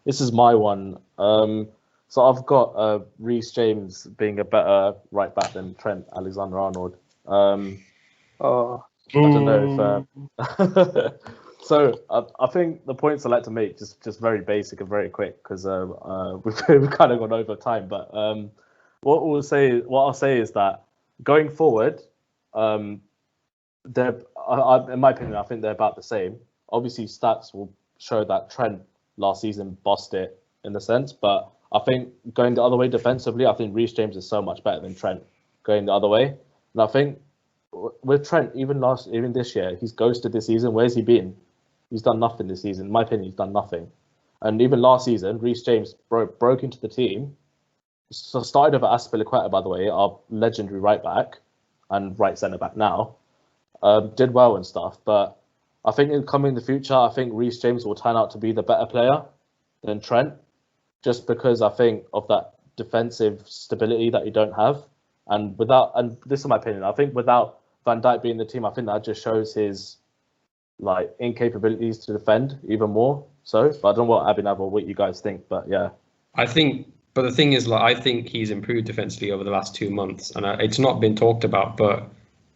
This is my one. So I've got Reece James being a better right back than Trent Alexander Arnold. Oh, I don't know if. So I think the points I like to make just very basic and very quick because we've kind of gone over time. But what I'll say is that going forward, they're in my opinion, I think they're about the same. Obviously, stats will show that Trent last season bossed it in the sense, but I think going the other way defensively, I think Reece James is so much better than Trent going the other way. And I think with Trent, even this year, he's ghosted this season. Where's he been? He's done nothing this season. In my opinion, he's done nothing. And even last season, Reece James broke into the team. So started over Aspilicueta, by the way, our legendary right back and right centre back now. Did well and stuff, but I think in the future, I think Reece James will turn out to be the better player than Trent, just because I think of that defensive stability that you don't have, and this is my opinion, I think without Van Dijk being the team, I think that just shows his incapabilities to defend even more. So, but I don't know what Abhinav or what you guys think, but yeah. But the thing is, I think he's improved defensively over the last 2 months, and it's not been talked about, but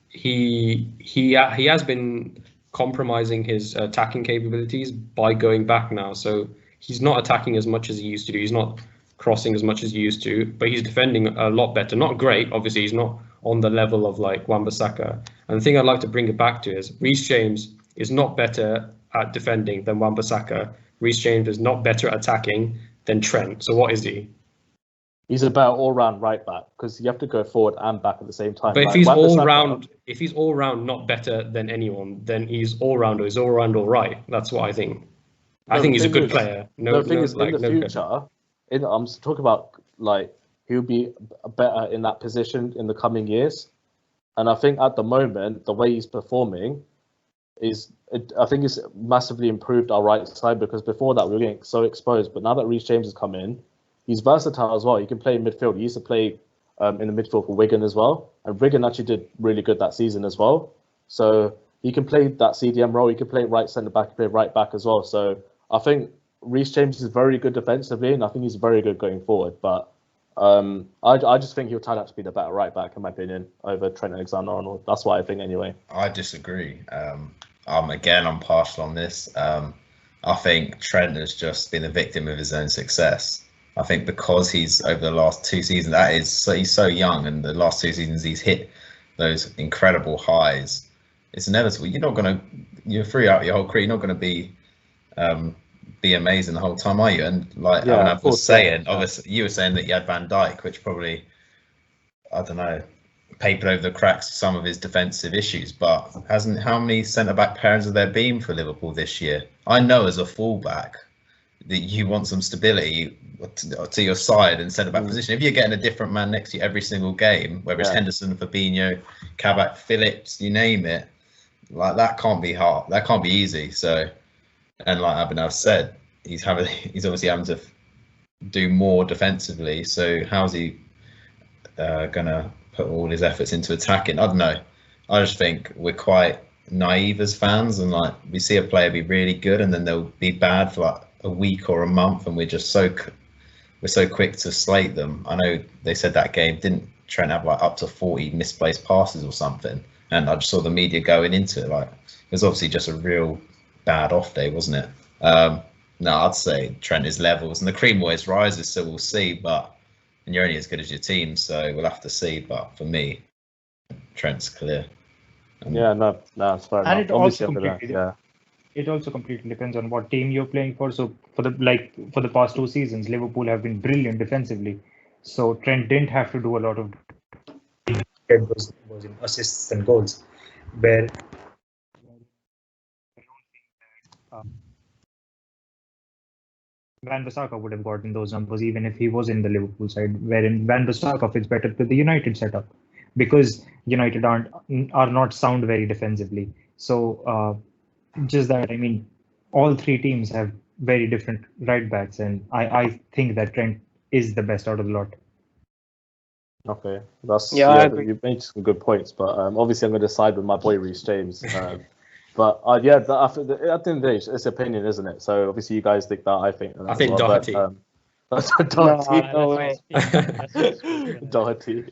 he has been compromising his attacking capabilities by going back now. So he's not attacking as much as he used to do. He's not crossing as much as he used to, but he's defending a lot better. Not great, obviously. He's not on the level of Wan-Bissaka. And the thing I'd like to bring it back to is Reece James is not better at defending than Wan-Bissaka. Reece James is not better at attacking than Trent. So what is he? He's a better all-round right back because you have to go forward and back at the same time. But if he's all round not better than anyone, then he's all round all right. That's what I think. I think he's a good player. In the future, I'm talking about he'll be better in that position in the coming years. And I think at the moment, the way he's performing I think it's massively improved our right side, because before that we were getting so exposed. But now that Reece James has come in, he's versatile as well. He can play in midfield. He used to play in the midfield for Wigan as well. And Wigan actually did really good that season as well. So he can play that CDM role. He can play right centre back, he can play right back as well. So I think Reece James is very good defensively, and I think he's very good going forward. But I just think he'll turn out to be the better right back, in my opinion, over Trent Alexander-Arnold. That's what I think anyway. I disagree. I'm partial on this. I think Trent has just been a victim of his own success. I think because he's over the last 2 seasons, he's so young, and the last 2 seasons he's hit those incredible highs. It's inevitable. You're throughout your whole career. You're not going to be amazing the whole time, are you? And I was saying, obviously, you were saying that you had Van Dijk, which probably, I don't know, papered over the cracks some of his defensive issues. But how many centre back pairings have there been for Liverpool this year? I know as a fullback that you want some stability to your side and centre back position. If you're getting a different man next to you every single game, whether it's Henderson, Fabinho, Kabak, Phillips, you name it, that can't be hard. That can't be easy. So, and like Abhinav said, he's obviously having to do more defensively. So how's he gonna put all his efforts into attacking? I don't know. I just think we're quite naive as fans, and we see a player be really good and then they'll be bad for a week or a month, and we're so quick to slate them. I know they said that game didn't Trent have up to 40 misplaced passes or something, and I just saw the media going into it it was obviously just a real bad off day, wasn't it? No, I'd say Trent is levels, and the cream always rises, so we'll see. And you're only as good as your team, so we'll have to see. But for me, Trent's clear. It's fair and enough. It also completely depends on what team you're playing for. So for the past 2 seasons, Liverpool have been brilliant defensively. So Trent didn't have to do a lot of those in assists and goals. Where Wan-Bissaka would have gotten those numbers even if he was in the Liverpool side, wherein Wan-Bissaka fits better with the United setup, because United are not sound very defensively. So just that, I mean, all 3 teams have very different right backs, and I think that Trent is the best out of the lot. Okay, you made some good points, but obviously I'm going to side with my boy Reece James. But yeah, at the end of the day, it's opinion, isn't it? So obviously you guys think that, I think I think Doherty. Doherty. No way. Doherty.